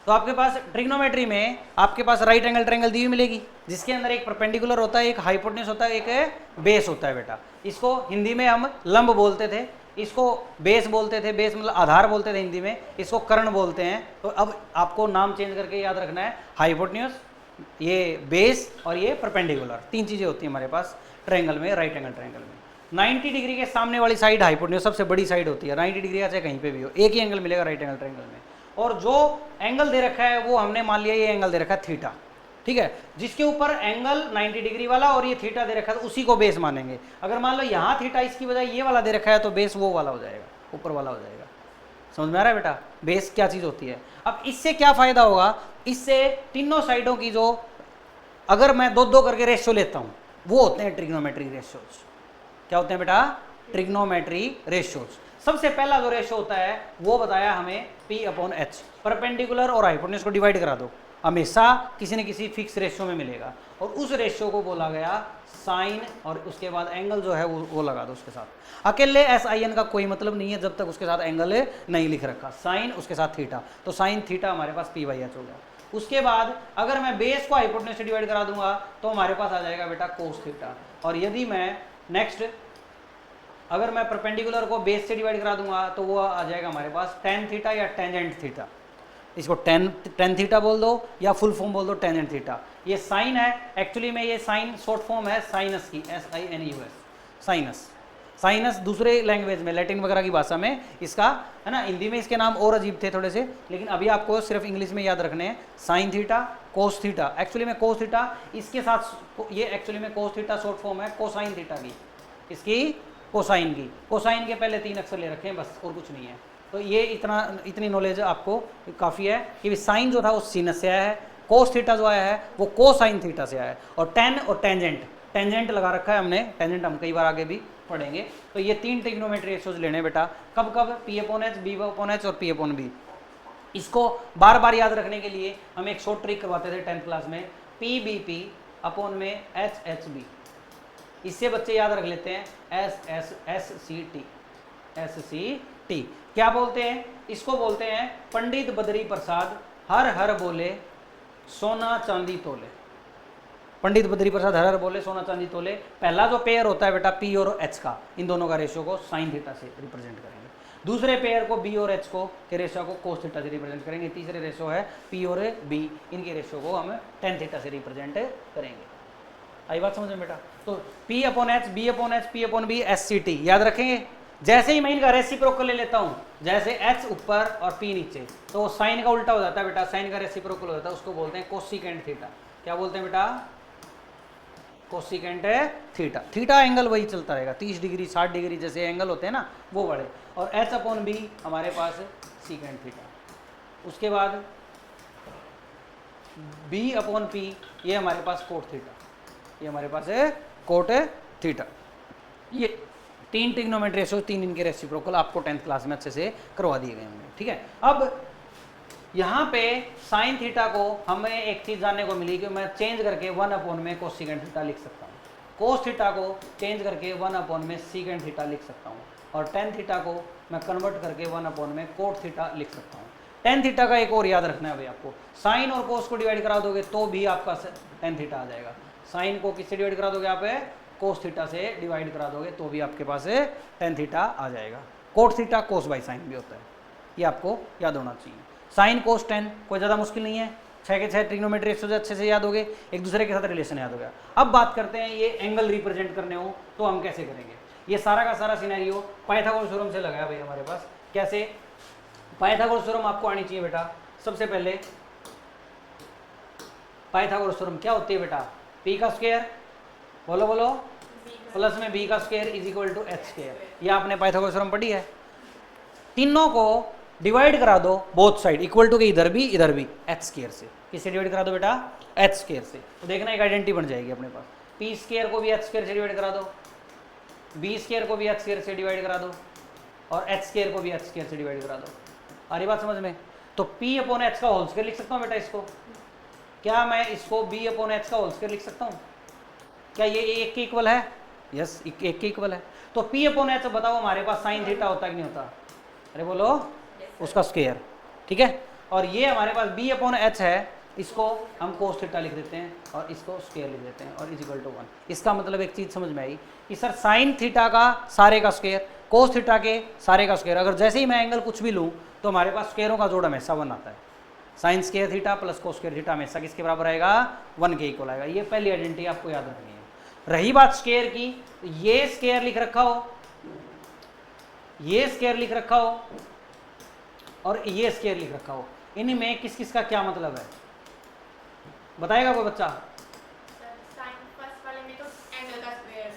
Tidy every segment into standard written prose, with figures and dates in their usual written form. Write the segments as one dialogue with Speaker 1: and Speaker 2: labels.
Speaker 1: तो आपके पास ट्रिग्नोमेट्री में आपके पास राइट एंगल ट्रायंगल दी हुई मिलेगी, जिसके अंदर एक परपेंडिकुलर होता है, एक हाइपोटेन्यूज होता है, एक बेस होता है बेटा। इसको हिंदी में हम लंब बोलते थे, इसको बेस बोलते थे, बेस मतलब आधार बोलते थे हिंदी में, इसको कर्ण बोलते हैं। तो अब आपको नाम चेंज करके याद रखना है, हाइपोटेन्यूज, ये बेस और ये परपेंडिकुलर, तीन चीजें होती हैं हमारे पास ट्रायंगल में, राइट एंगल ट्रायंगल में। 90 डिग्री के सामने वाली साइड हाइपोटेन्यूज सबसे बड़ी साइड होती है, 90 डिग्री का चाहे कहीं पे भी हो, एक ही एंगल मिलेगा राइट एंगल ट्रायंगल में। और जो एंगल दे रखा है वो हमने मान लिया ये एंगल दे रखा है थीटा, ठीक है, जिसके ऊपर एंगल 90 डिग्री वाला और ये थीटा दे रखा है, तो उसी को बेस मानेंगे। अगर मान लो यहाँ थीटा इसकी बजाय ये वाला दे रखा है तो बेस वो वाला हो जाएगा, ऊपर वाला हो जाएगा। समझ में आ रहा है बेटा बेस क्या चीज होती है। अब इससे क्या फायदा होगा, इससे तीनों साइडों की जो, अगर मैं दो दो करके रेशियो लेता हूं, वो होते हैं ट्रिग्नोमेट्री रेशियोज। क्या होते हैं बेटा? Trigonometry ratios. सबसे पहला जो रेशियो होता है वो बताया हमें P/H, परपेंडिकुलर और हाइपोटेन्यूज को डिवाइड करा दो, हमेशा किसी न किसी फिक्स रेशियो में मिलेगा, और उस रेशियो को बोला गया साइन, और उसके बाद एंगल जो है वो लगा दो उसके साथ। अकेले SIN का कोई मतलब नहीं है जब तक उसके साथ एंगल नहीं लिख रखा, साइन उसके साथ थीटा, तो साइन थीटा हमारे पास P/H हो गया। उसके बाद अगर मैं बेस को हाइपोटेन्यूज से डिवाइड करा दूंगा तो हमारे पास आ जाएगा बेटा कोस थीटा, और यदि मैं नेक्स्ट अगर मैं परपेंडिकुलर को बेस से डिवाइड करा दूंगा तो वो आ जाएगा हमारे पास टेन थीटा या टेंजेंट थीटा। इसको टेन थीटा बोल दो या फुल फॉर्म बोल दो टेंजेंट थीटा। ये साइन है, एक्चुअली में ये साइन शॉर्ट फॉर्म है साइनस की, SINUS, साइनस। साइनस दूसरे लैंग्वेज में, लैटिन वगैरह की भाषा में इसका है ना, हिंदी में इसके नाम और अजीब थे थोड़े से, लेकिन अभी आपको सिर्फ इंग्लिश में याद रखने हैं। Sine theta, cos theta, actually में कोस थीटा इसके साथ, ये एक्चुअली में कोस थीटा शॉर्ट फॉर्म है कोसाइन थीटा की, इसकी कोसाइन की, कोसाइन के पहले 3 अक्षर ले रखे हैं बस, और कुछ नहीं है। तो ये इतनी नॉलेज आपको काफ़ी है कि साइन जो था वो सीनस से आया है, कोस थीटा जो आया है वो कोसाइन थीटा से आया है, और टेन और टेंजेंट लगा रखा है हमने, टेंजेंट हम कई बार आगे भी पढ़ेंगे। तो ये 3 ट्रिग्नोमेट्री रेशियोज लेने बेटा, कब कब? P/H, B/H और P/B। इसको बार बार याद रखने के लिए हम एक शॉर्ट ट्रिक करवाते थे 10th क्लास में, PBP अपॉन में HHB। इससे बच्चे याद रख लेते हैं SCT। क्या बोलते हैं इसको? बोलते हैं पंडित बद्री प्रसाद हर हर बोले सोना चांदी तोले। पंडित बद्री प्रसाद हर हर बोले सोना चांदी तोले। पहला जो पेयर होता है बेटा P और H का, इन दोनों का रेशियो को साइन थीटा से रिप्रेजेंट करेंगे। दूसरे पेयर को B और H को के रेशियो को कोस थीटा से रिप्रेजेंट करेंगे। तीसरे रेशियो है P और B, इनके रेशियो को हम टेन थीटा से रिप्रेजेंट करेंगे। आई बात समझ में बेटा? तो P/H, B/H, P/B, SCT याद रखेंगे। जैसे ही मैं इनका रेसिप्रोकल ले लेता हूं, जैसे H ऊपर और P नीचे, तो साइन का उल्टा हो जाता है बेटा, साइन का रेसिप्रोकल हो जाता है, उसको बोलते हैं कोसिकेंट थीटा। क्या बोलते हैं बेटा? Cosecant theta. थीटा एंगल वही चलता रहेगा, 30 डिग्री 60 डिग्री जैसे एंगल होते हैं ना वो बड़े, और H/B हमारे पास सीकेंट थीटा। उसके बाद B/P ये हमारे पास कोट थीटा, ये हमारे पास है कोट थीटा। ये 3 ट्रिग्नोमेट्री रेशियो, 3 इनके रेसिप्रोकल आपको 10th क्लास में अच्छे से करवा दिए गए होंगे, ठीक है। अब यहाँ पे साइन थीटा को हमें एक चीज जानने को मिली कि मैं चेंज करके 1/में में कोसिकेंट थीटा लिख सकता हूँ, कोस थीटा को चेंज करके 1/में में सीकेंट थीटा लिख सकता हूँ, और टेन थीटा को मैं कन्वर्ट करके 1/में में कोट थीटा लिख सकता हूँ। टेन थीटा का एक और याद रखना है भाई आपको, साइन और कोस को डिवाइड करा दोगे तो भी आपका टेन थीटा आ जाएगा। साइन को किससे डिवाइड करा दोगे? आप कोस थीटा से डिवाइड करा दोगे तो भी आपके पास टेन थीटा आ जाएगा। Cot theta cos by sine भी होता है, ये आपको याद होना चाहिए। साइन कोस टेन कोई ज़्यादा मुश्किल नहीं है, 6 के 6 ट्रिग्नोमेट्री रेशियो अच्छे से याद हो गए, एक दूसरे के साथ रिलेशन याद हो गया। अब बात करते हैं ये एंगल रिप्रेजेंट करने हो तो हम कैसे करेंगे। ये सारा का सारा सिनेरियो पाइथागोरस थ्योरम से लगाया भाई हमारे पास। कैसे? पाइथागोरस थ्योरम आपको आनी चाहिए बेटा। सबसे पहले पाइथागोरस थ्योरम क्या होती है बेटा? P का स्क्वायर, बोलो बोलो, प्लस में B का square is equal to H square. ये आपने पाइथागोरस थ्योरम पढ़ी है। तीनों को डिवाइड करा दो बोथ साइड, इक्वल टू के इधर भी H स्क्वायर से। किससे डिवाइड करा दो बेटा? H स्क्वायर से। तो देखना एक आइडेंटिटी बन जाएगी अपने पास। P स्क्वायर को भी H स्क्वायर से डिवाइड करा दो, B स्क्वायर को भी H स्क्वायर से डिवाइड करा दो, और H स्क्वायर को भी H स्क्वायर से डिवाइड करा दो। आ रही बात समझ में? तो P/H का होल स्क्वायर लिख सकता हूँ बेटा इसको। क्या मैं इसको B/H का होल स्क्वायर लिख सकता हूँ? क्या ये एक के इक्वल है? यस, एक के इक्वल है। तो P/H बताओ हमारे पास साइन थीटा होता है कि नहीं होता? अरे बोलो, उसका स्क्वायर, ठीक है। और ये हमारे पास b अपॉन एच है, इसको हम कोस थीटा लिख देते हैं और इसको स्क्वायर लिख देते हैं और इज इक्वल टू 1। इसका मतलब एक चीज़ समझ में आई कि सर साइन थीटा का सारे का स्क्वायर, कोस थीटा के सारे का स्क्वायर, अगर जैसे ही मैं एंगल कुछ भी लूँ तो हमारे पास स्क्वायरों का जोड़ हमेशा 1 आता है। Sign square theta plus cos square theta हमेशा किसके बराबर आएगा, 1 के इक्वल आएगा। ये पहली आइडेंटिटी आपको याद रखनी है। रही बात स्क्वायर की, ये स्क्वायर लिख रखा हो, ये स्क्वायर लिख रखा हो और ये स्क्वायर लिख रखा हो, इनमें किस किस का क्या मतलब है बताएगा कोई बच्चा?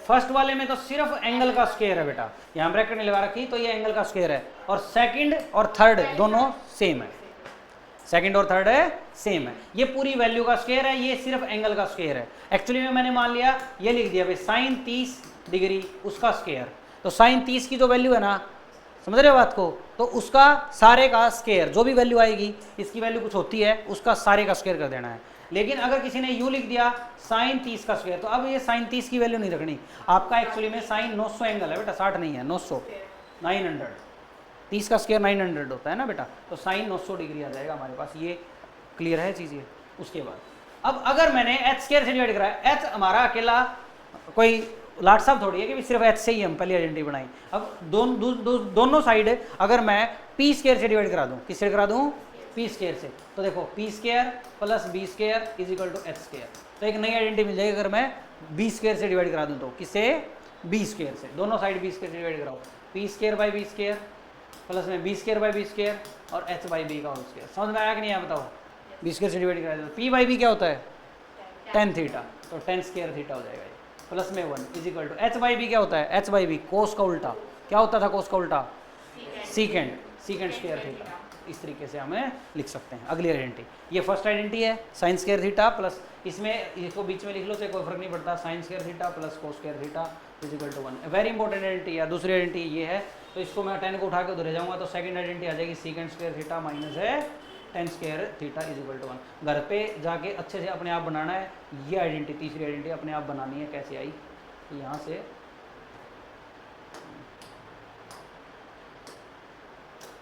Speaker 1: फर्स्ट वाले में तो सिर्फ एंगल का स्क्वायर है बेटा, यहां ब्रैकेट नहीं लगा रखी तो ये एंगल का स्क्वायर है, और सेकंड और थर्ड दोनों सेम है, सेकंड और थर्ड है सेम है। ये पूरी वैल्यू का स्क्वायर है, ये सिर्फ एंगल का स्क्वायर है। एक्चुअली में मैंने मान लिया ये लिख दिया भाई साइन 30 डिग्री उसका स्क्वायर, तो साइन 30 की जो वैल्यू है ना, समझ रहे हो बात को, तो उसका सारे का स्क्वायर, जो भी वैल्यू आएगी, इसकी वैल्यू कुछ होती है उसका सारे का स्क्वायर कर देना है। लेकिन अगर किसी ने यू लिख दिया साइन 30 का स्क्वायर, तो अब ये साइन 30 की वैल्यू नहीं रखनी आपका, एक्चुअली में साइन 900 एंगल है बेटा, 60 नहीं है, 900, 900, 30 का स्क्वायर 900 होता है ना बेटा, तो साइन 900 डिग्री आ जाएगा हमारे पास। ये क्लियर है चीज़ ये। उसके बाद अब अगर मैंने एच स्क्वायर से डिवाइड कराया, एच हमारा अकेला कोई लाट साहब थोड़ी है कि सिर्फ एच से ही हम पहली आइडेंटिटी बनाई। अब दोनों साइड अगर मैं पी स्क्वायर से डिवाइड करा दूं, किससे करा दूं, पी स्क्वायर से, तो देखो P square plus B square is equal to H square, तो एक नई आइडेंटिटी मिल जाएगी अगर मैं बी स्क्वायर से डिवाइड करा दूं, तो किससे, बी स्क्वायर से, दोनों साइड बी स्क्वायर से डिवाइड कराओ, P square by B square plus में B square by B square और एच बाई बी का होल स्क्वायर। समझ में आया कि नहीं आया बताओ? बी स्क्वायर से डिवाइड करा दो, पी बाई बी क्या होता है, टेन थीटा, तो टेन स्क्वायर थीटा हो जाएगा, प्लस में 1 is equal to H by B क्या होता है, एच बाई बी कोस का उल्टा, क्या होता था कोस का उल्टा, सीकेंड, सीकेंड स्क्वायर थीटा। इस तरीके से हमें लिख सकते हैं। अगली आइडेंटिटी, ये फर्स्ट आइडेंटिटी है साइन स्क्वायर थीटा प्लस, इसमें इसको बीच में लिख लो तो कोई फर्क नहीं पड़ता, sine square theta plus cos square theta is equal to 1। Very important identity है। दूसरी आइडेंटिटी ये है, तो इसको मैं 10 को उठा के उधर जाऊंगा तो सेकंड आइडेंटिटी आ जाएगी सीकेंड स्क्वायर थीटा माइनस है tan square theta is equal to 1। घर पे जाके अच्छे से अपने आप बनाना है ये आइडेंटिटी, तीसरी आइडेंटिटी अपने आप बनानी है। कैसे आई, यहाँ से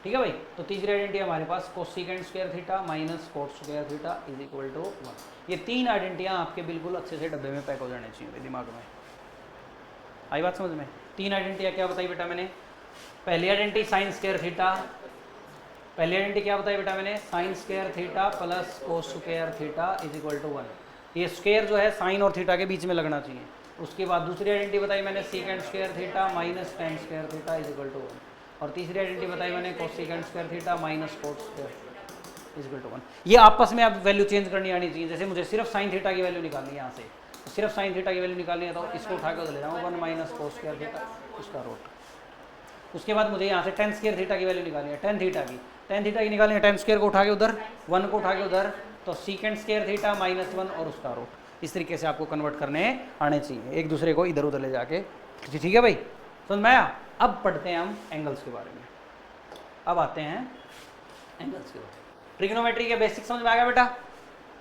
Speaker 1: ठीक है भाई। तो तीसरी आइडेंटिटी हमारे पास cosecant square theta minus cot square theta is equal to 1। ये तीन आइडेंटिटियाँ आपके बिल्कुल अच्छे से डब्बे में पैक हो जाने चाहिए दिमाग में। आई बात समझ में? तीन आइडेंटिटियाँ क्या बताई बेटा मैंने? पहली आइडेंटिटी साइन स्क्वायर थीटा, पहली आइडेंटिटी क्या बताई बेटा मैंने, sine square theta plus cos square theta is equal to 1। ये स्क्वायर जो है साइन और थीटा के बीच में लगना चाहिए। उसके बाद दूसरी आइडेंटिटी बताई मैंने secant square theta minus tan square theta is equal to 1। और तीसरी आइडेंटिटी बताई मैंने cosecant square theta minus cot square is equal to 1। ये आपस में अब वैल्यू चेंज करनी आनी चाहिए। जैसे मुझे सिर्फ साइन थीटा की वैल्यू निकालनी है यहाँ से, तो सिर्फ साइन थीटा की वैल्यू निकालनी है, तो इसको उठा के उधर ले जाऊँगा 1 माइनस कोस स्क्वायर थीटा उसका रूट। उसके बाद मुझे यहाँ से टेन स्क्वायर थीटा की वैल्यू निकालनी है, टेन थीटा की निकालनी है, टेन स्क्वायर को उठा के उधर, 1 को उठा के उधर, तो सीकेंड स्क्वायर थीटा माइनस 1 और उसका रूट। इस तरीके से आपको कन्वर्ट करने आने चाहिए, एक दूसरे को इधर उधर ले जाके। ठीक है भाई, समझ में आया? अब पढ़ते हैं हम एंगल्स के बारे में। अब आते हैं एंगल्स के बारे में। ट्रिग्नोमेट्री के बेसिक समझ में आ गया बेटा?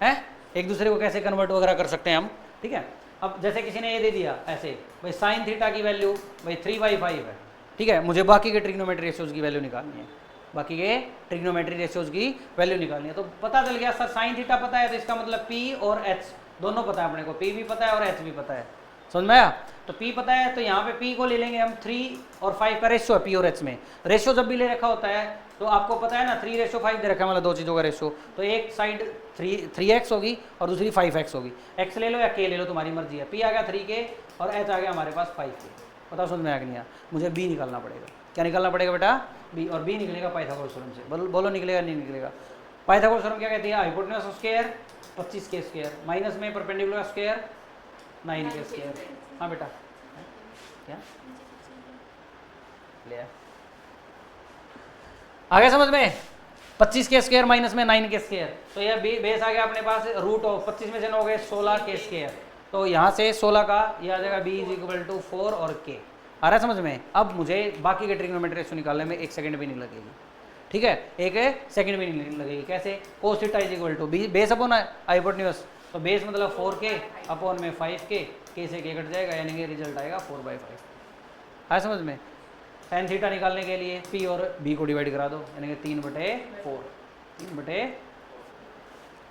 Speaker 1: है एक दूसरे को कैसे कन्वर्ट वगैरह कर सकते हैं हम। ठीक है, अब जैसे किसी ने ये दे दिया ऐसे, भाई साइन थीटा की वैल्यू भाई 3/5 है। ठीक है, मुझे बाकी के ट्रिग्नोमेट्री रेशियोज की वैल्यू निकालनी है, बाकी के ट्रिग्नोमेट्री रेशियोज की वैल्यू निकालनी है। तो पता चल गया सर साइन थीटा पता है, तो इसका मतलब पी और एच दोनों पता है अपने को, पी भी पता है और एच भी पता है। समझ में आया? तो P पता है, तो यहाँ पे P को ले लेंगे हम, 3 और 5 का रेशियो है P और H में। रेशियो जब भी ले रखा होता है तो आपको पता है ना 3:5 दे रखा है, मतलब दो चीज़ों का रेशियो, तो एक साइड 3x होगी और दूसरी 5x होगी। x ले लो या k ले लो, तुम्हारी मर्जी है। P आ गया 3k और h आ गया हमारे पास 5k। पता समझ में आया कि नहीं? मुझे B निकालना पड़ेगा। क्या निकालना पड़ेगा बेटा? B, और B निकलेगा पाइथागोरस थ्योरम से। बोलो निकलेगा नहीं निकलेगा? पाइथागोरस थ्योरम क्या कहती है? Hypotenuse square 25k square minus में परपेंडिकुलर स्क्वायर 9k स्क्वायर। हाँ बेटा, क्या ले आ गया समझ में? 25k स्क्वायर माइनस में 9k स्क्वायर, तो यह बेस आ गया अपने पास रूट ऑफ 25 में से 9 गए 16k स्क्वायर, तो यहाँ से 16 का ये आ जाएगा b इज इक्वल टू 4 और k। आ रहा है समझ में? अब मुझे बाकी के ट्रिग्नोमेट्री रेशियो निकालने में 1 सेकंड भी नहीं लगेगी। ठीक है, 1 सेकंड भी नहीं लगेगी। कैसे? Cos theta is equal to base upon hypotenuse, तो बेस मतलब 4k अपॉन में 5k, k से k कट जाएगा, यानी कि रिजल्ट आएगा 4/5। है समझ में? टेन थीटा निकालने के लिए P और B को डिवाइड करा दो, यानी कि 3/4। 3 बटे,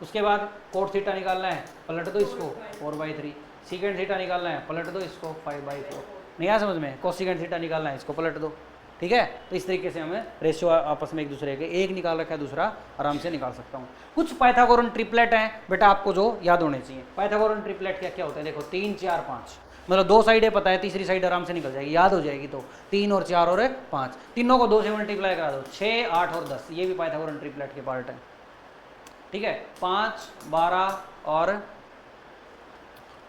Speaker 1: उसके बाद कोट थीटा निकालना है, पलट दो इसको 4/3, सीकेंड थीटा निकालना है, पलट दो इसको 5/4। नहीं आया समझ में? कोसिकेंड थीटा निकालना है, इसको पलट दो। ठीक है, तो इस तरीके से हमें रेशियो आपस में एक दूसरे के, एक निकाल रखा है दूसरा आराम से निकाल सकता हूँ। कुछ पाइथागोरन ट्रिपलेट हैं बेटा आपको जो याद होने चाहिए। पाइथागोरन ट्रिपलेट क्या क्या होता है देखो, 3 4 5, मतलब 2 साइडें पता है, तीसरी साइड आराम से निकल जाएगी, याद हो जाएगी। तो 3 और 4 और 5, तीनों को 2 से मल्टीप्लाई करा दो, 6 8 और 10, ये भी पाइथागोरन ट्रिपलेट के पार्ट है। ठीक है, 5 12 और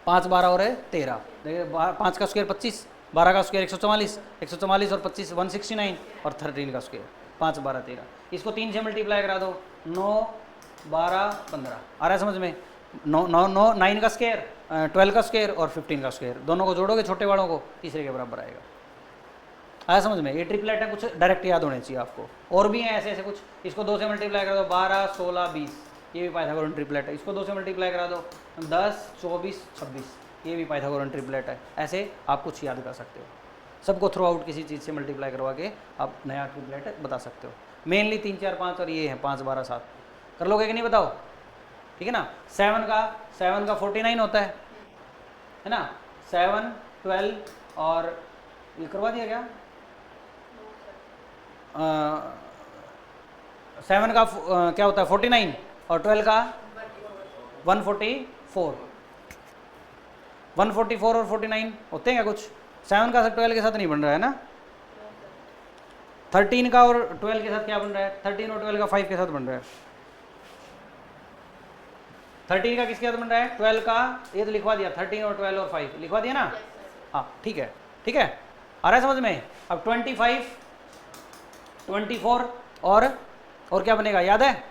Speaker 1: 5 12 और 13, देखिए 5 का स्क्वायर 25, 12 का स्क्वायर 144, 144 और 25 169 और 13 का स्क्वायर 5 12 13, इसको 3 से मल्टीप्लाई करा दो, 9 12 15, आ रहा है समझ में? 9 का स्क्वायर, 12 का स्क्वायर और 15 का स्क्वायर, दोनों को जोड़ोगे छोटे वालों को, तीसरे के बराबर आएगा। आया समझ में? ये ट्रिपलेट है, कुछ डायरेक्ट याद होने चाहिए आपको। और भी हैं ऐसे ऐसे कुछ, इसको 2 से मल्टीप्लाई करा दो, 12 16 20, ये भी पाइथागोरन ट्रिपलेट है। इसको 2 से मल्टीप्लाई करा दो, 10 24 26, ये भी पाइथागोरन ट्रिपलेट है। ऐसे आप कुछ याद कर सकते हो, सबको थ्रू आउट किसी चीज़ से मल्टीप्लाई करवा के आप नया ट्रिपलेट बता सकते हो। मेनली 3 4 5 और ये है 5 12 7, कर लोगे कि नहीं बताओ? ठीक है ना। 7 का 49 होता है ना, 7 12 और ये करवा दिया क्या? 7 का क्या होता है 49 और 12 का 144, 144 और 49 होते हैं क्या कुछ? 7 का 12 के साथ नहीं बन रहा है ना, 13 का और 12 के साथ क्या बन रहा है? 13 और 12 का 5 के साथ बन रहा है। 13 का किसके साथ बन रहा है? 12 का, ये तो लिखवा दिया, 13 और 12 और 5 लिखवा दिया ना। हाँ ठीक है, ठीक है, आ रहा है समझ में? अब 25 24 और क्या बनेगा याद है?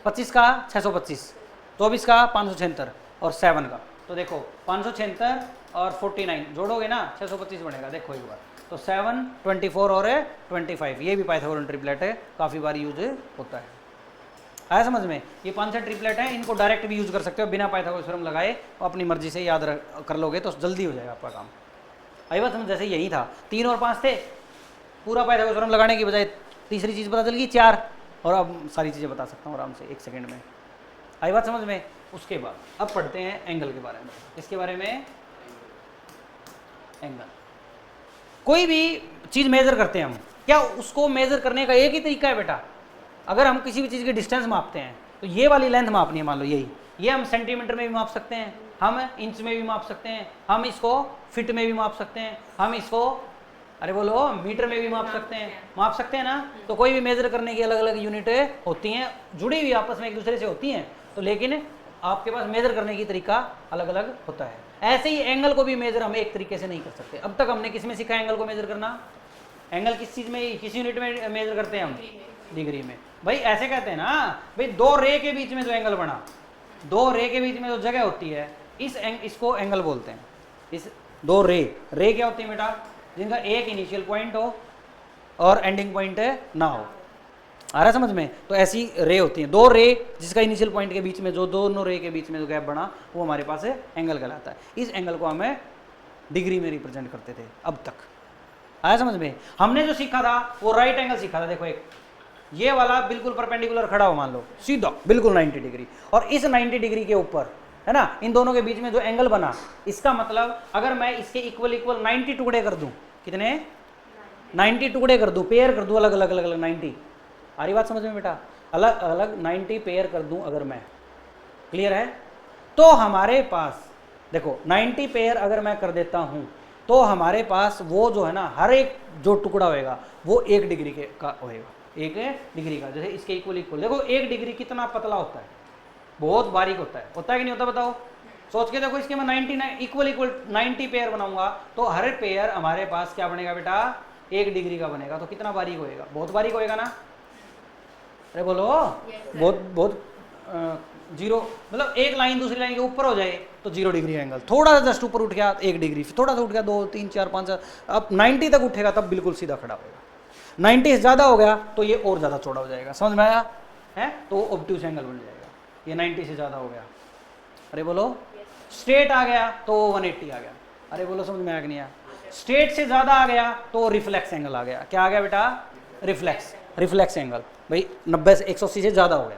Speaker 1: 25 का 625, 24 का 576 और 7 का, तो देखो 576 और 49 जोड़ोगे ना 625 बनेगा। देखो एक बार, तो 7 24 और 25, ये भी पाइथागोरन ट्रिपलेट है, काफ़ी बार यूज होता है। आया समझ में? ये 5 से ट्रिपलेट है, इनको डायरेक्ट भी यूज कर सकते हो बिना पाइथागोरस थ्योरम लगाए, अपनी मर्जी से याद कर लोगे तो जल्दी हो जाएगा आपका काम। आई बात समझ? जैसे यही था 3 और 5 थे, पूरा पाइथागोरस थ्योरम लगाने की बजाय तीसरी चीज़ पता चल गई 4, और अब सारी चीज़ें बता सकता हूँ आराम से 1 सेकेंड में। आई बात समझ में? उसके बाद अब पढ़ते हैं एंगल के बारे में। इसके बारे में, एंगल, कोई भी चीज़ मेजर करते हैं हम, क्या उसको मेजर करने का एक ही तरीका है बेटा? अगर हम किसी भी चीज़ की डिस्टेंस मापते हैं तो ये वाली लेंथ मापनी है, मान लो यही, ये हम सेंटीमीटर में भी माप सकते हैं, हम इंच में भी माप सकते हैं, हम इसको फीट में भी माप सकते हैं, हम इसको, अरे बोलो, मीटर में भी माप सकते हैं ना। तो कोई भी मेजर करने की अलग अलग यूनिटें होती हैं, जुड़ी हुई आपस में एक दूसरे से होती हैं, तो लेकिन आपके पास मेजर करने की तरीका अलग अलग होता है। ऐसे ही एंगल को भी मेजर हम एक तरीके से नहीं कर सकते। अब तक हमने किस में सीखा एंगल को मेजर करना? एंगल किस चीज़ में, किस यूनिट में मेजर करते हैं हम? डिग्री में। भाई ऐसे कहते हैं ना, भाई 2 रे के बीच में जो एंगल बना, 2 रे के बीच में जो जगह होती है, इसको एंगल बोलते हैं। इस 2 रे क्या होती है बेटा? जिनका एक इनिशियल पॉइंट हो और एंडिंग पॉइंट ना हो। आ रहा है समझ में? तो ऐसी रे होती हैं, 2 रे जिसका इनिशियल पॉइंट के बीच में, जो दोनों रे के बीच में जो गैप बना, वो हमारे पास एंगल कहलाता है। इस एंगल को हमें डिग्री में रिप्रेजेंट करते थे अब तक। आया समझ में? हमने जो सीखा था वो राइट एंगल सीखा था। देखो एक ये वाला बिल्कुल परपेंडिकुलर खड़ा हो, मान लो सीधा बिल्कुल 90 डिग्री, और इस 90 डिग्री के ऊपर है ना, इन दोनों के बीच में जो एंगल बना, इसका मतलब अगर मैं इसके इक्वल 90 टुकड़े कर दूं, कितने? 90 टुकड़े कर दूं, पेयर कर दूं अलग अलग 90। आ रही बात समझ में बेटा? अलग अलग 90 पेयर कर दूं अगर मैं, क्लियर है? तो हमारे पास देखो 90 पेयर अगर मैं कर देता हूं, तो हमारे पास वो जो है ना, हर एक जो टुकड़ा होएगा वो 1 डिग्री का होएगा, 1 डिग्री का। जैसे इसके इक्वल देखो 1 डिग्री कितना पतला होता है, बहुत बारीक होता है कि नहीं होता? बताओ, सोच के देखो। इसके मैं 99 इक्वल 90 पेयर बनाऊंगा, तो हर पेयर हमारे पास क्या बनेगा बेटा? 1 डिग्री का बनेगा। तो कितना बारीक होएगा? बहुत बारीक होएगा ना? अरे बोलो, बहुत जीरो, मतलब एक लाइन दूसरी लाइन के ऊपर हो जाए तो 0 डिग्री एंगल, थोड़ा सा जस्ट ऊपर उठ गया 1 डिग्री, थोड़ा सा उठ गया 2 3 4 5, अब 90 तक उठेगा तब बिल्कुल सीधा खड़ा होगा। 90 से ज़्यादा हो गया तो ये और ज़्यादा चौड़ा हो जाएगा। समझ में आया है? तो ऑब्ट्यूज एंगल बन जाएगा। ये 90 से ज़्यादा हो गया, अरे बोलो, स्ट्रेट आ गया तो 180 आ गया। अरे बोलो, समझ में आया कि नहीं आया? स्ट्रेट से ज़्यादा आ गया तो रिफ्लेक्स एंगल आ गया। क्या आ गया बेटा? रिफ्लेक्स। रिफ्लेक्स एंगल, भाई 90 से 180 से ज़्यादा हो गया,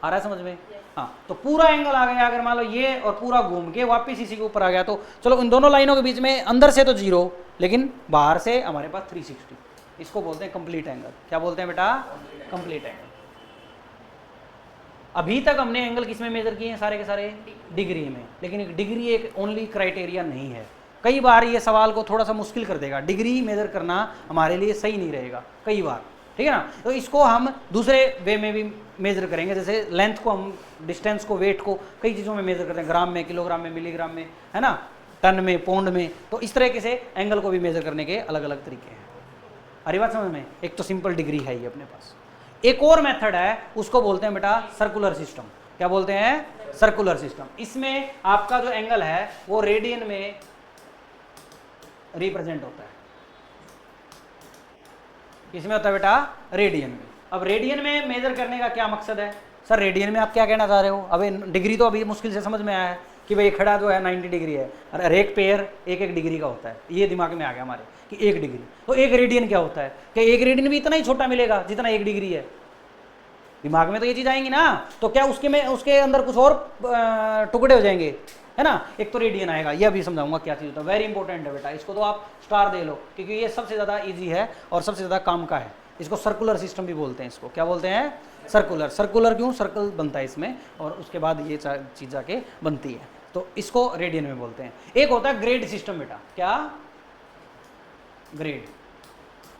Speaker 1: आ रहा है समझ में? हाँ, तो पूरा एंगल आ गया, अगर मान लो ये और पूरा घूम के वापस इसी के ऊपर आ गया, तो चलो इन दोनों लाइनों के बीच में अंदर से तो 0, लेकिन बाहर से हमारे पास 360, इसको बोलते हैं कंप्लीट एंगल। क्या बोलते हैं बेटा? Complete angle. अभी तक हमने एंगल किस में मेजर किए हैं? सारे के सारे डिग्री में, लेकिन डिग्री एक ओनली क्राइटेरिया नहीं है। कई बार ये सवाल को थोड़ा सा मुश्किल कर देगा, डिग्री मेजर करना हमारे लिए सही नहीं रहेगा कई बार, ठीक है ना। तो इसको हम दूसरे वे में भी मेजर करेंगे, जैसे लेंथ को हम, डिस्टेंस को, वेट को कई चीज़ों में मेजर करते हैं, ग्राम में, किलोग्राम में, मिलीग्राम में, है ना, टन में, पौंड में। तो इस तरीके से एंगल को भी मेजर करने के अलग अलग तरीके हैं। अरे बात समझ में? एक तो सिंपल डिग्री है ये अपने पास, एक और मेथड है, उसको बोलते हैं बेटा सर्कुलर सिस्टम। क्या बोलते हैं? Circular system. इसमें आपका जो एंगल है वो रेडियन में रिप्रेजेंट होता है। किसमें होता है बेटा? रेडियन में। अब रेडियन में मेजर करने का क्या मकसद है? सर रेडियन में आप क्या कहना चाह रहे हो? अबे डिग्री तो अभी मुश्किल से समझ में आया है कि भाई खड़ा जो है 90 डिग्री है, और हर एक पेयर एक एक डिग्री का होता है, ये दिमाग में आ गया हमारे कि 1 डिग्री। तो 1 रेडियन क्या होता है? कि 1 रेडियन भी इतना ही छोटा मिलेगा जितना 1 डिग्री है। दिमाग में तो ये चीज़ आएंगी ना, तो क्या उसके अंदर कुछ और टुकड़े हो जाएंगे, है ना। एक तो रेडियन आएगा, ये अभी समझाऊंगा क्या चीज़ होता है, वेरी इंपॉर्टेंट है बेटा, इसको तो आप स्टार दे लो, क्योंकि ये सबसे ज़्यादा ईजी है और सबसे ज़्यादा काम का है। इसको सर्कुलर सिस्टम भी बोलते हैं। इसको क्या बोलते हैं? सर्कुलर। सर्कुलर क्यों? सर्कल बनता है इसमें, और उसके बाद ये चीज़ जाके बनती है, तो इसको रेडियन में बोलते हैं। एक होता है ग्रेड सिस्टम बेटा। क्या?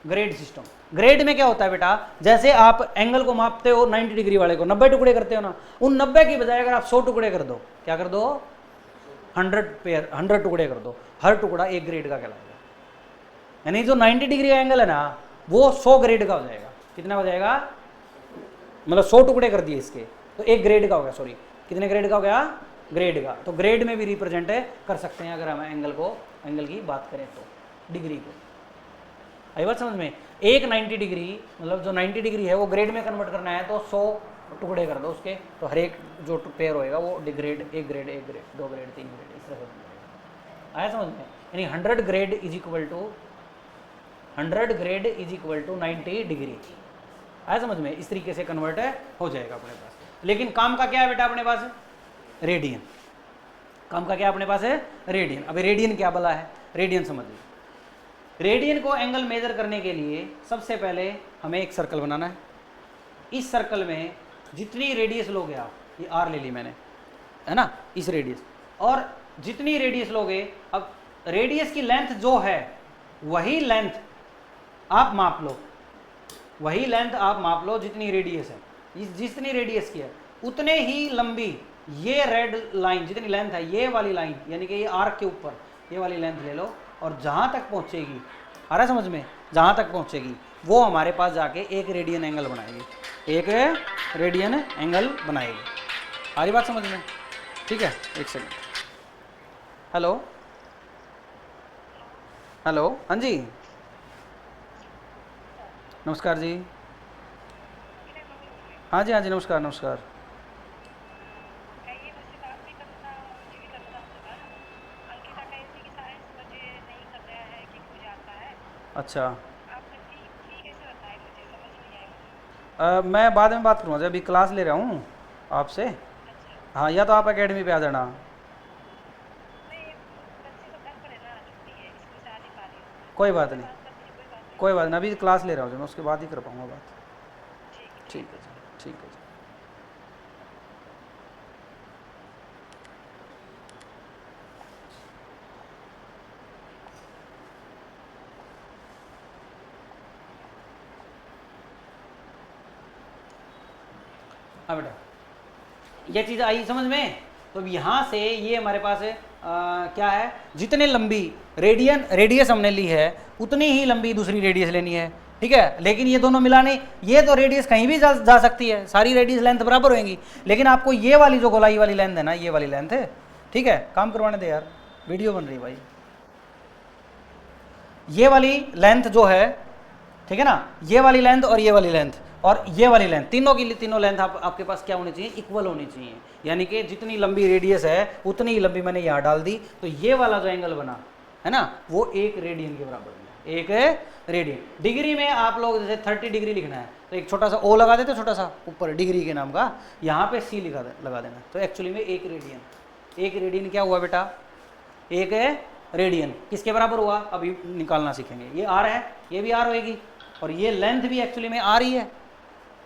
Speaker 1: Grade system. ग्रेड में क्या होता है बेटा? जैसे आप एंगल को मापते हो 90 डिग्री वाले को 90 टुकड़े करते हो ना, उन 90 की बजाय अगर आप 100 टुकड़े कर दो, क्या कर दो? 100 टुकड़े कर दो, हर टुकड़ा 1 ग्रेड का कहलाएगा। यानी जो 90 डिग्री का एंगल है ना, वो 100 ग्रेड का हो जाएगा। कितना हो जाएगा? मतलब 100 टुकड़े कर दिए इसके, तो 1 ग्रेड का हो गया। सॉरी, कितने ग्रेड का हो गया? ग्रेड का। तो ग्रेड में भी रिप्रेजेंट कर सकते हैं अगर हम एंगल की बात करें तो, डिग्री को। आई बात समझ में? एक 90 डिग्री, मतलब जो 90 डिग्री है वो ग्रेड में कन्वर्ट करना है, तो 100 टुकड़े कर दो उसके, तो हर एक जो पेयर होएगा वो grade, 1 grade, 1 grade, 2 grade, 3 grade, इस तरह से। आया समझ में? यानी 100 grade is equal to 90 degree. आया समझ में? इस तरीके से कन्वर्ट हो जाएगा अपने पास। लेकिन काम का क्या है बेटा अपने पास? रेडियन। काम का क्या अपने पास है? रेडियन। अभी रेडियन क्या भला है? रेडियन समझिए। रेडियन को एंगल मेजर करने के लिए सबसे पहले हमें एक सर्कल बनाना है। इस सर्कल में जितनी रेडियस लोगे आप, ये आर ले ली मैंने, है ना, इस रेडियस, और जितनी रेडियस लोगे, अब रेडियस की लेंथ जो है वही लेंथ आप माप लो, वही लेंथ आप माप लो जितनी रेडियस है। जितनी रेडियस की है उतने ही लंबी ये रेड लाइन, जितनी लेंथ है ये वाली लाइन, यानी कि ये आर्क के ऊपर ये वाली लेंथ ले लो, और जहाँ तक पहुँचेगी, आ रहा समझ में, जहाँ तक पहुँचेगी वो हमारे पास जाके 1 रेडियन एंगल बनाएगी, 1 रेडियन एंगल बनाएगी। आ रही बात समझ में? ठीक है, एक सेकंड। हेलो हेलो, हाँ जी, नमस्कार जी। हाँ जी, हाँ जी, नमस्कार नमस्कार। अच्छा, मैं बाद में बात करूँगा, अभी क्लास ले रहा हूँ आपसे। हाँ, या तो आप एकेडमी पे आ जाना। कोई बात नहीं, कोई बात नहीं, अभी क्लास ले रहा हूँ, मैं उसके बाद ही कर पाऊँगा बात। ठीक है जी, ठीक है जी। हाँ बेटा, ये चीज़ आई समझ में? तो यहाँ से ये हमारे पास क्या है, जितने लंबी रेडियस हमने ली है उतनी ही लंबी दूसरी रेडियस लेनी है, ठीक है। लेकिन ये दोनों मिलाने, ये तो रेडियस कहीं भी जा सकती है, सारी रेडियस लेंथ बराबर होंगी, लेकिन आपको ये वाली जो गोलाई वाली लेंथ है ना, ये वाली लेंथ है, ठीक है। काम करवाने दे यार, वीडियो बन रही भाई। ये वाली लेंथ जो है, ठीक है ना, ये वाली लेंथ और ये वाली लेंथ और ये वाली लेंथ, तीनों लेंथ आपके पास क्या होनी चाहिए? इक्वल होनी चाहिए। यानी कि जितनी लंबी रेडियस है उतनी ही लंबी मैंने यहाँ डाल दी, तो ये वाला जो एंगल बना है ना, वो 1 रेडियन के बराबर है। एक रेडियन। डिग्री में आप लोग जैसे 30 डिग्री लिखना है तो एक छोटा सा ओ लगा देते, छोटा सा ऊपर डिग्री के नाम का, यहाँ पे सी लगा देना। तो एक्चुअली में एक रेडियन क्या हुआ बेटा, एक रेडियन किसके बराबर हुआ, अभी निकालना सीखेंगे। ये आर है, ये भी आर होएगी, और ये लेंथ भी एक्चुअली में आ रही है,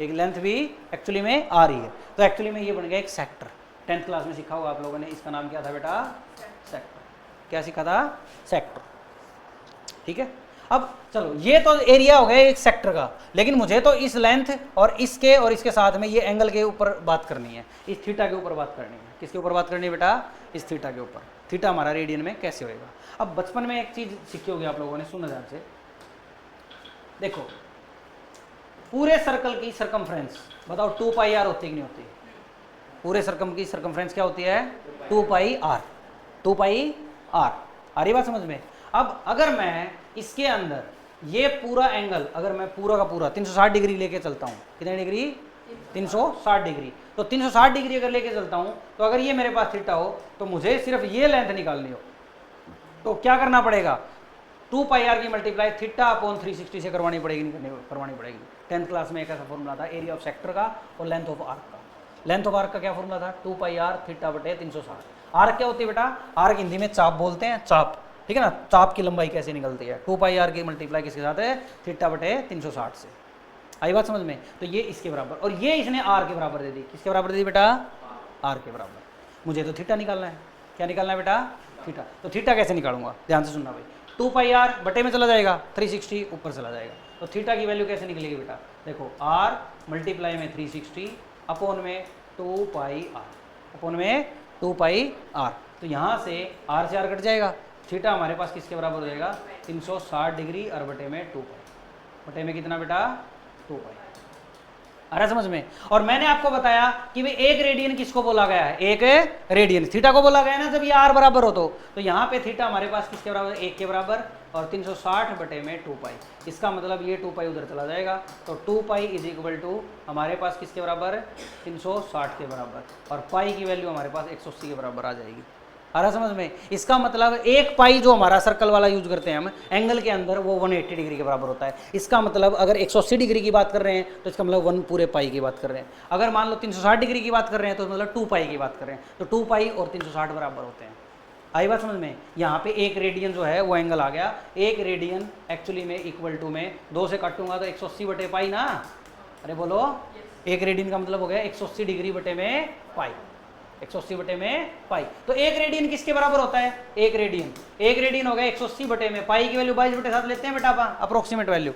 Speaker 1: एक लेंथ भी एक्चुअली में आ रही है। तो एक्चुअली में ये बन गया एक सेक्टर। 10th क्लास में सीखा होगा आप लोगों ने, इसका नाम क्या था बेटा, सेक्टर। क्या सीखा था, सेक्टर। ठीक है, अब चलो ये तो एरिया हो गया एक सेक्टर का, लेकिन मुझे तो इस लेंथ और इसके साथ में ये एंगल के ऊपर बात करनी है, इस थीटा के ऊपर बात करनी है। किसके ऊपर बात करनी है बेटा, इस थीटा के ऊपर। थीटा हमारा रेडियन में कैसे होएगा। अब बचपन में एक चीज सीखी होगी आप लोगों ने, सुन ध्यान से देखो, पूरे सर्कल की सरकमफ्रेंस बताओ 2 पाई आर होती है कि नहीं होती, पूरे सर्कम की सरकमफ्रेंस क्या होती है, 2 पाई आर। 2 पाई आर आ रही बात समझ में। अब अगर मैं इसके अंदर ये पूरा एंगल, अगर मैं पूरा का पूरा 360 डिग्री लेके चलता हूँ, कितने डिग्री, 360 डिग्री, तो 360 डिग्री अगर लेके चलता हूँ, तो अगर ये मेरे पास थीटा हो तो मुझे सिर्फ ये लेंथ निकालनी हो, तो क्या करना पड़ेगा, 2 पाई आर की मल्टीप्लाई थीटा अपॉन 360 से करवानी पड़ेगी, नहीं करवानी पड़ेगी। 10th क्लास में एक ऐसा फॉर्मूला था एरिया ऑफ सेक्टर का और लेंथ ऑफ आर्क का। लेंथ ऑफ आर्क का क्या फॉर्मूला था, 2 पाई आर थीटा बटे 360। आर्क क्या होती है बेटा, आर्क हिंदी में चाप बोलते हैं, चाप, ठीक है ना। चाप की लंबाई कैसे निकलती है, 2 पाई आर की मल्टीप्लाई किसके साथ है, थीटा बटे 360 से। आई बात समझ में। तो ये इसके बराबर, और ये इसने आर के बराबर दे दी, किसके बराबर दे दी बेटा, आर के बराबर। मुझे तो थीटा निकालना है, क्या निकालना है बेटा, थीटा। तो थीटा कैसे निकालूंगा, ध्यान से सुनना भाई। 2 पाई आर बटे में चला जाएगा, 360 ऊपर चला जाएगा, तो थीटा की वैल्यू कैसे निकलेगी बेटा, देखो आर मल्टीप्लाई में 360 अपॉन में 2 पाई आर, अपॉन में 2 पाई आर। तो यहाँ से आर कट जाएगा, थीटा हमारे पास किसके बराबर हो जाएगा, 360 डिग्री और बटे में 2 पाई, बटे में कितना बेटा, 2 पाई। आ रहा समझ में। और मैंने आपको बताया कि भाई एक रेडियन किसको बोला गया है, एक रेडियन थीटा को बोला गया है ना, जब ये आर बराबर हो तो यहाँ पे थीटा हमारे पास किसके बराबर, 1 के बराबर, और 360 बटे में 2 पाई। इसका मतलब ये 2 पाई उधर चला जाएगा, तो 2 पाई इज इक्वल टू हमारे पास किसके बराबर, 360 के बराबर, और पाई की वैल्यू हमारे पास 180 के बराबर आ जाएगी। आ रहा समझ में। इसका मतलब एक पाई जो हमारा सर्कल वाला यूज करते हैं हम एंगल के अंदर, वो 180 डिग्री के बराबर होता है। इसका मतलब अगर 180 डिग्री की बात कर रहे हैं तो इसका मतलब 1 पूरे पाई की बात कर रहे हैं। अगर मान लो 360 डिग्री की बात कर रहे हैं तो मतलब 2 पाई की बात कर रहे हैं, तो 2 पाई और 360 बराबर होते हैं। आई बात समझ में। यहाँ पे एक रेडियन जो है वो एंगल आ गया, एक रेडियन एक्चुअली में इक्वल टू में 2 से काटूंगा तो 180 बटे पाई ना, अरे बोलो, एक रेडियन का मतलब हो गया 180 डिग्री बटे में पाई, 180 बटे में पाई। तो एक रेडियन किसके बराबर होता है, एक रेडियन हो गया 180 बटे में पाई की वैल्यू 22 बटे 7 लेते हैं बेटा, अप्रोक्सीमेट वैल्यू,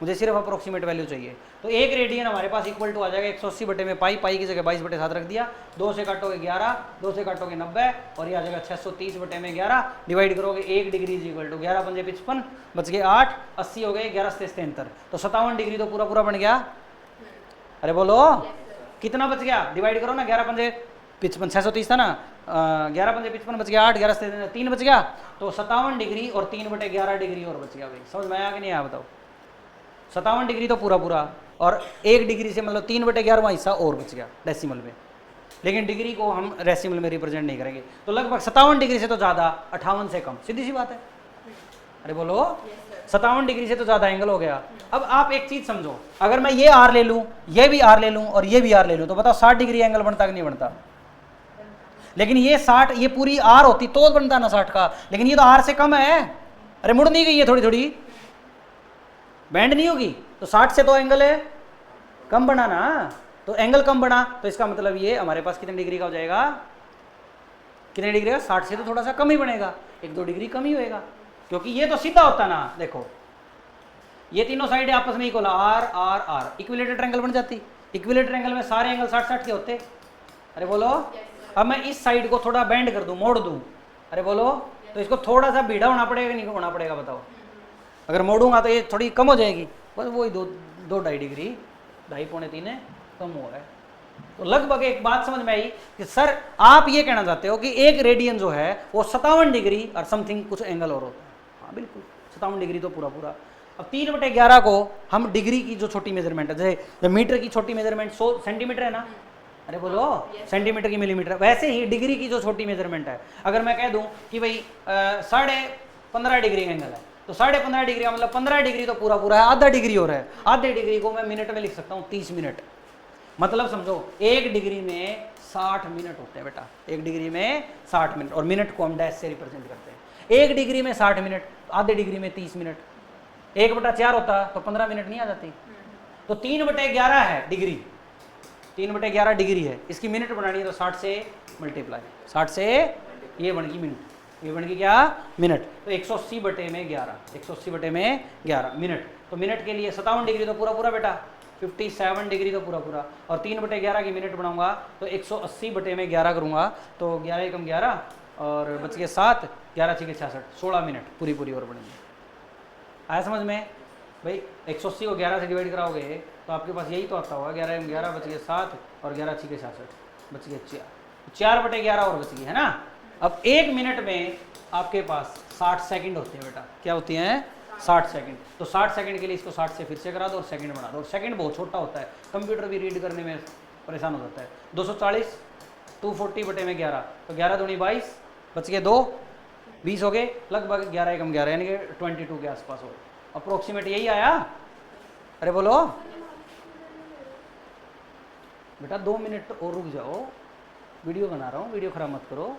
Speaker 1: मुझे सिर्फ अप्रोक्सीमेट वैल्यू चाहिए। तो एक रेडियन हमारे पास इक्वल टू आ जाएगा 180 बटे में पाई, पाई की जगह 22 बटे 7 रख दिया, 2 से काटोगे 11, 2 से काटोगे 90, और ये आ जाएगा 630 बटे में 11, डिवाइड करोगे 1 डिग्री इज इक्वल टू 11 पंजे 55, बच गए 8, 80 हो गए, 11 से 73, तो 57 डिग्री तो पूरा पूरा बन गया। अरे बोलो कितना बच गया, डिवाइड करो ना, 11 पंजे 55, 630 था ना, 11 पंजे 55 बच गया, 8, 11 से 3 बच गया, तो 57 डिग्री और 3 बटे 11 डिग्री और बच गया। भाई समझ में आया कि नहीं आया बताओ। 57 डिग्री तो पूरा पूरा, और 1 डिग्री से मतलब 3 बटे 11वां हिस्सा और बच गया डेसिमल में, लेकिन डिग्री को हम डेसिमल में रिप्रेजेंट नहीं करेंगे। तो लगभग 57 डिग्री से तो ज़्यादा, 58 से कम, सीधी सी बात है। अरे बोलो 57 डिग्री से तो ज़्यादा एंगल हो गया। अब आप एक चीज़ समझो, अगर मैं ये आर ले लूँ, ये भी आर ले लूँ और ये भी आर ले लूँ, तो बताओ 60 डिग्री एंगल बनता कि नहीं बनता। लेकिन ये 60, ये पूरी आर होती तो बनता ना 60 का, लेकिन ये तो आर से कम है। अरे मुड़ नहीं गई है, थोड़ी थोड़ी बैंड नहीं होगी, तो 60 से तो एंगल है कम बना ना, तो एंगल कम बना, तो इसका मतलब ये हमारे पास कितने डिग्री का हो जाएगा, कितने डिग्री का, 60 से तो थोड़ा सा कम ही बनेगा, 1-2 डिग्री कम ही होएगा, क्योंकि ये तो सीधा होता ना। देखो ये तीनों साइड आपस में equal, R R R, equilateral triangle बन जाती। इक्विलेटरल ट्रायंगल में सारे एंगल 60-60 के होते। अरे बोलो अब मैं इस साइड को थोड़ा बेंड कर दूं, मोड़ दूं, अरे बोलो, तो इसको थोड़ा सा बीढ़ा होना पड़ेगा, नहीं होना पड़ेगा बताओ। अगर मोड़ूंगा तो ये थोड़ी कम हो जाएगी, बस वही 2-2.5 डिग्री, 2.5-3 कम हो रहा है। तो लगभग एक बात समझ में आई कि सर आप ये कहना चाहते हो कि एक रेडियन जो है वो 57 डिग्री और समथिंग कुछ एंगल और होता है। हाँ बिल्कुल 57 डिग्री तो पूरा पूरा। अब 3/11 को हम डिग्री की जो छोटी मेजरमेंट है, जैसे मीटर की छोटी मेजरमेंट 100 सेंटीमीटर है ना, अरे बोलो सेंटीमीटर की मिलीमीटर, वैसे ही डिग्री की जो छोटी मेजरमेंट है, अगर मैं कह दूं कि भाई 15.5 डिग्री एंगल है, तो 15.5 डिग्री का मतलब 15 डिग्री तो पूरा पूरा है, आधा डिग्री हो रहा है। आधे डिग्री को मैं मिनट में लिख सकता हूँ 30 मिनट। मतलब समझो 1 डिग्री में 60 मिनट होते हैं बेटा, 1 डिग्री में 60 मिनट, और मिनट को हम डैश से रिप्रेजेंट करते हैं। 1 डिग्री में 60 मिनट, आधे डिग्री में 30 मिनट, 1/4 होता तो 15 मिनट नहीं आ जाती। तो 3/11 है डिग्री, 3/11 डिग्री है, इसकी मिनट बनानी है तो 60 से मल्टीप्लाई, 60 से ये बन गई मिनट, ये बन गई क्या मिनट। तो 180/11, 180/11 मिनट। तो मिनट के लिए 57 डिग्री तो पूरा पूरा बेटा, 57 डिग्री तो पूरा पूरा, और 3/11 की मिनट बनाऊंगा तो 180/11 करूंगा तो 11 एकम 11 और बच गए 7, 11 6 66, 16 मिनट पूरी पूरी और बनेगी। आया समझ में भाई? 180 को 11 से डिवाइड कराओगे तो आपके पास यही तो आता होगा, 11 एकम 11 बच गए 7 और 11 6 66 बच गए 4/11 और बच गई है ना। अब 1 मिनट में आपके पास 60 सेकंड होते हैं बेटा, क्या होती हैं 60 सेकंड। तो 60 सेकंड के लिए इसको 60 से फिर से करा दो और सेकंड बना दो, और सेकंड बहुत छोटा होता है, कंप्यूटर भी रीड करने में परेशान हो जाता है। 240 240/11 तो 11 दूनी 22 बच गए 2, 20 हो गए, लगभग 11 एकम 11 यानी कि 22 के आसपास हो, अप्रोक्सीमेट यही आया। अरे बोलो बेटा 2 मिनट और रुक जाओ, वीडियो बना रहा हूँ, वीडियो खराब मत करो।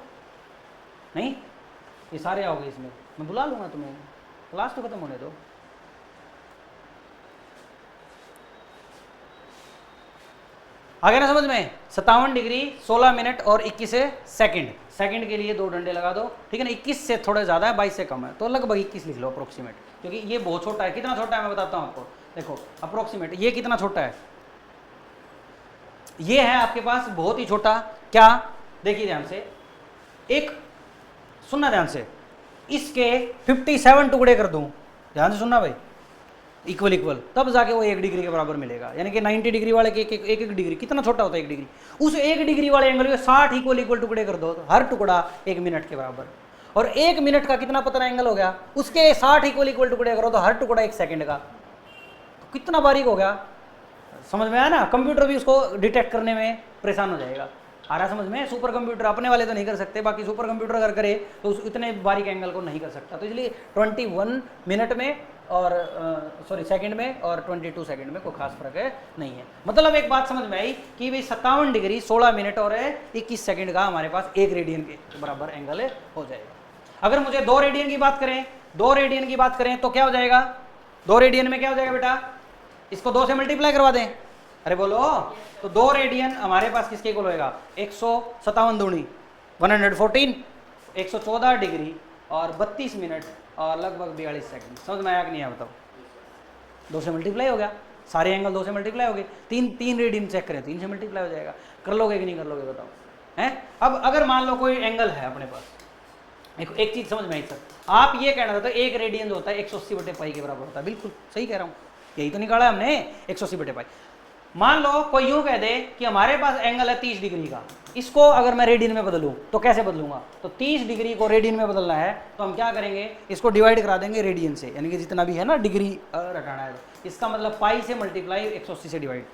Speaker 1: नहीं ये सारे आओगे इसमें, मैं बुला लूंगा तुम्हें, क्लास तो खत्म होने दो। आ गया ना समझ में? 57 डिग्री 16 मिनट और 21 सेकंड। सेकंड के लिए 2 डंडे लगा दो, ठीक है ना। 21 से थोड़ा ज़्यादा है, 22 से कम है, तो लगभग 21 लिख लो अप्रोक्सीमेट, क्योंकि ये बहुत छोटा है। कितना छोटा है मैं बताता हूँ आपको, देखो अप्रोक्सीमेट ये कितना छोटा है, ये है आपके पास बहुत ही छोटा। क्या? देखिए ध्यान से, एक सुनना ध्यान से, इसके 57 टुकड़े कर दूं, ध्यान से सुनना भाई, इक्वल इक्वल, तब जाके वो 1 डिग्री के बराबर मिलेगा। यानी कि 90 डिग्री वाले के एक डिग्री कितना छोटा होता है 1 डिग्री, उस 1 डिग्री वाले एंगल के 60 इक्वल टुकड़े कर दो, तो हर टुकड़ा 1 मिनट के बराबर। और 1 मिनट का कितना पतला एंगल हो गया, उसके 60 इक्वल टुकड़े करो तो हर टुकड़ा 1 सेकंड का, तो कितना बारीक हो गया। समझ में आया ना? कंप्यूटर भी उसको डिटेक्ट करने में परेशान हो जाएगा। आ रहा समझ में? सुपर कंप्यूटर अपने वाले तो नहीं कर सकते, बाकी सुपर कंप्यूटर अगर करे तो उस इतने बारीक एंगल को नहीं कर सकता। तो इसलिए 21 मिनट में और सॉरी सेकंड में और 22 सेकंड में कोई खास फर्क नहीं है। मतलब एक बात समझ में आई कि भाई 57 डिग्री 16 मिनट और 21 सेकंड का हमारे पास 1 रेडियन के बराबर एंगल हो जाएगा। अगर मुझे 2 रेडियन की बात करें, 2 रेडियन की बात करें तो क्या हो जाएगा, 2 रेडियन में क्या हो जाएगा बेटा, इसको 2 से मल्टीप्लाई करवा दें। अरे बोलो, तो 2 रेडियन हमारे पास किसके इक्वल होएगा, 157 दूनी 114, 114 डिग्री और 32 मिनट और लगभग 42 सेकंड। समझ में आया कि नहीं आया बताओ? 2 से मल्टीप्लाई हो गया, सारे एंगल 2 से मल्टीप्लाई हो गए। 3 रेडियन चेक करें, 3 से मल्टीप्लाई हो जाएगा। कर लोगे कि नहीं कर लोगे बताओ? हैं? अब अगर मान लो कोई एंगल है अपने पास, एक चीज समझ में आई सर, आप ये कहना था तो 1 रेडियन जो होता है 180/पाई के बराबर होता है। बिल्कुल सही कह रहा हूँ, यही तो निकाला है हमने 180/पाई। मान लो कोई यूं कह दे कि हमारे पास एंगल है 30 डिग्री का, इसको अगर मैं रेडियन में बदलूं तो कैसे बदलूंगा, तो 30 डिग्री को रेडियन में बदलना है तो हम क्या करेंगे, इसको डिवाइड करा देंगे रेडियन से, यानी कि जितना भी है ना डिग्री रटाना है, इसका मतलब पाई से मल्टीप्लाई 180 से डिवाइड,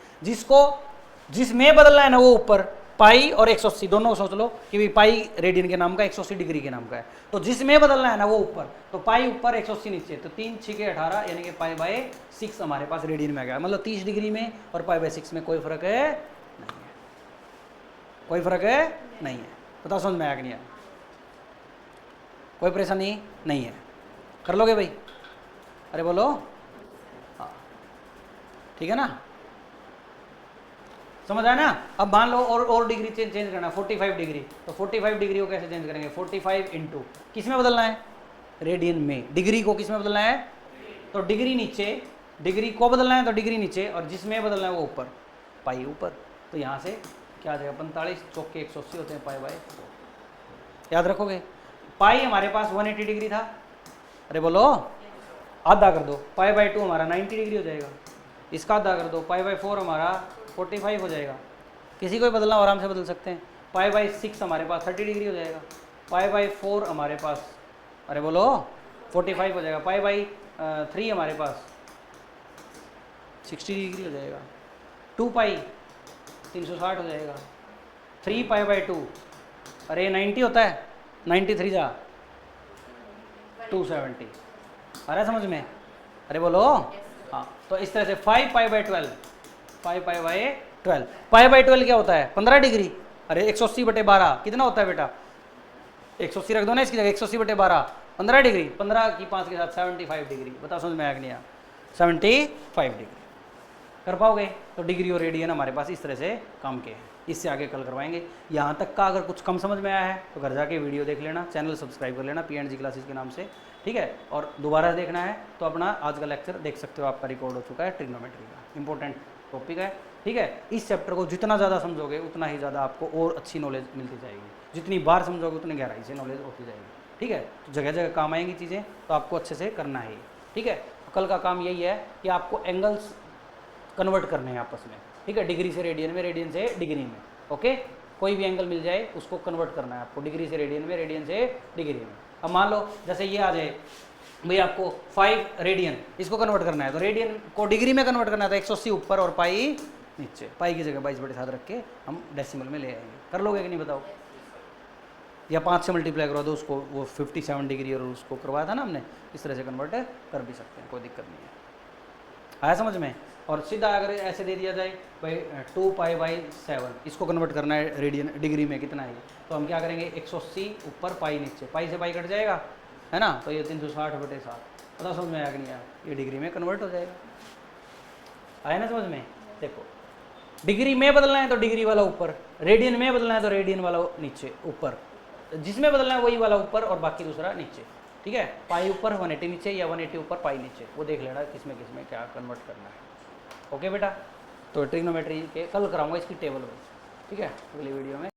Speaker 1: जिसमें बदलना है ना वो ऊपर पाई और 180 दोनों सोच लो कि भाई पाई रेडियन के नाम का 180 डिग्री के नाम का है, तो जिसमें बदलना है ना वो ऊपर, तो पाई ऊपर 180 नीचे, तो 3 6 18 यानी कि पाई बाय 6 हमारे पास रेडियन में आ गया। मतलब 30 डिग्री में और पाई बाय 6 में कोई फर्क है नहीं है, कोई फर्क है नहीं है। बताओ समझ में आया कि नहीं आया? कोई परेशानी नहीं है, कर लोगे भाई? अरे बोलो हाँ, ठीक है ना, समझ आया ना? अब मान लो और डिग्री चेंज करना 45 डिग्री, तो 45 डिग्री को कैसे चेंज करेंगे, 45 इंटू किस में बदलना है, रेडियन में। डिग्री को किस में बदलना है, तो डिग्री नीचे, डिग्री को बदलना है तो डिग्री नीचे, और जिसमें बदलना है वो ऊपर, पाई ऊपर। तो यहाँ से क्या आ जाएगा, 45 चौक के 180 होते हैं पाई बाय 4। याद रखोगे, पाई हमारे पास 180 डिग्री था, अरे बोलो आधा कर दो, पाई बाय 2 हमारा 90 डिग्री हो जाएगा, इसका आधा कर दो, पाई बाय 4 हमारा 45 हो जाएगा। किसी को भी बदलना आराम से बदल सकते हैं। पाई बाय 6 हमारे पास 30 डिग्री हो जाएगा, पाई बाय 4 हमारे पास, अरे बोलो 45 हो जाएगा, पाई बाय 3 हमारे पास 60 डिग्री हो जाएगा, 2 पाई 360 हो जाएगा, 3 पाई बाय 2 अरे 90 होता है, 93 जा 270, आ रहा है समझ में? अरे बोलो। हाँ, तो इस तरह से 5π/12, 5π/12, π/12 क्या होता है? 15 डिग्री। अरे 180/12 कितना होता है बेटा? 180 रख दो ना इसकी जगह, 180/12 15 डिग्री, 15 की 5 के साथ 75 डिग्री। बताओ समझ में आया कि नहीं आया? 75 डिग्री कर पाओगे? तो डिग्री और रेडियन हमारे पास इस तरह से काम के हैं। इससे आगे कल करवाएंगे। यहाँ तक का अगर कुछ कम समझ में आया है तो घर जाके वीडियो देख लेना, चैनल सब्सक्राइब कर लेना P&G क्लासेस के नाम से, ठीक है। और दोबारा देखना है तो अपना आज का लेक्चर देख सकते हो, आपका रिकॉर्ड हो चुका है, ट्रिग्नोमेट्री का इंपॉर्टेंट टॉपिक है, ठीक है। इस चैप्टर को जितना ज़्यादा समझोगे उतना ही ज़्यादा आपको और अच्छी नॉलेज मिलती जाएगी, जितनी बार समझोगे उतनी गहराई से नॉलेज होती जाएगी, ठीक है। तो जगह जगह काम आएंगी चीज़ें, तो आपको अच्छे से करना है, ठीक है। तो कल का काम यही है कि आपको एंगल्स कन्वर्ट करने हैं आपस में, ठीक है, डिग्री से रेडियन में, रेडियन से डिग्री में, ओके। कोई भी एंगल मिल जाए उसको कन्वर्ट करना है आपको, डिग्री से रेडियन में, रेडियन से डिग्री में। अब मान लो जैसे ये आ जाए भाई, आपको 5 रेडियन, इसको कन्वर्ट करना है, तो रेडियन को डिग्री में कन्वर्ट करना है, तो 180 ऊपर और पाई नीचे, पाई की जगह 22/7 रख के हम डेसिमल में ले आएंगे। कर लोगे कि नहीं बताओ? या 5 से मल्टीप्लाई करवा दो उसको, वो 57 डिग्री और उसको करवाया था ना हमने, इस तरह से कन्वर्ट कर भी सकते हैं, कोई दिक्कत नहीं है। आया समझ में? और सीधा अगर ऐसे दे दिया जाए भाई 2π/7, इसको कन्वर्ट करना है रेडियन डिग्री में कितना है, तो हम क्या करेंगे? 180 ऊपर पाई नीचे, पाई से पाई कट जाएगा, है ना, तो ये 360/7। पता समझ में आया कि नहीं आया? ये डिग्री में कन्वर्ट हो जाएगा। आया ना समझ में? देखो, डिग्री में बदलना है तो डिग्री वाला ऊपर, रेडियन में बदलना है तो रेडियन वाला नीचे, ऊपर जिसमें बदलना है वही वाला ऊपर और बाकी दूसरा नीचे, ठीक है। पाई ऊपर 180 नीचे या 180 ऊपर पाई नीचे, वो देख लेना किसमें किसमें क्या कन्वर्ट करना है, ओके बेटा। तो ट्रिग्नोमेट्री के कल कराऊंगा इसकी टेबल में, ठीक है, अगली वीडियो में।